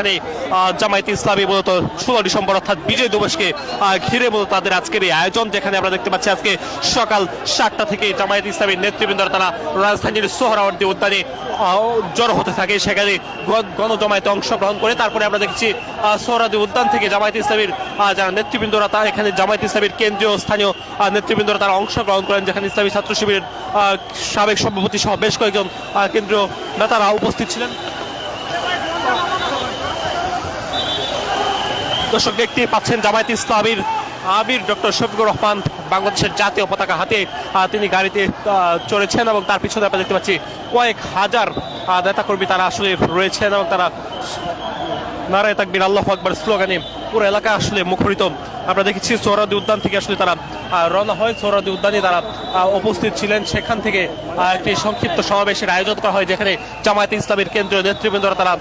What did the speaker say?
যেখানে জামায়াতে ইসলামী মূলত 16 ডিসেম্বর অর্থাৎ বিজয় দিবসকে ঘিরে মূলত তাদের আজকের এই আয়োজন, যেখানে আমরা দেখতে পাচ্ছি আজকে সকাল 7টা থেকে জামায়াতে ইসলামীর নেতৃবৃন্দরা তারা রাজধানীর সোহরাওয়ার্দী উদ্যানে জড়ো হতে থাকে। সেখানে গণজমায়েতে অংশগ্রহণ করে তারপরে আমরা দেখছি সোহরাওয়ার্দী উদ্যান থেকে জামায়াতে ইসলামীর যারা নেতৃবৃন্দরা তারা এখানে জামায়াতে ইসলামীর কেন্দ্রীয় স্থানীয় নেতৃবৃন্দরা তারা অংশগ্রহণ করেন, যেখানে ইসলামী ছাত্র শিবিরের সাবেক সভাপতি সহ বেশ কয়েকজন কেন্দ্রীয় নেতারা উপস্থিত ছিলেন। দর্শক দেখতে পাচ্ছেন জামায়াতে ইসলামীর আমির ডক্টর শফিকুর রহমান বাংলাদেশের জাতীয় পতাকা হাতে তিনি গাড়িতে চড়েছেন এবং তার পিছনে আমরা দেখতে পাচ্ছি কয়েক হাজার নেতাকর্মী তারা আসলে রয়েছেন এবং তারা নারায়ে তাকবীর আল্লাহু আকবার স্লোগানে পুরো এলাকা আসলে মুখরিত। আমরা দেখেছি সোহরাওয়ার্দী উদ্যান থেকে আসলে তারা রওনা হয়, সোহরাওয়ার্দী উদ্যানে তারা উপস্থিত ছিলেন। সেখান থেকে একটি সংক্ষিপ্ত সমাবেশের আয়োজন করা হয়, যেখানে জামায়াতে ইসলামীর কেন্দ্রীয় নেতৃবৃন্দরা তারা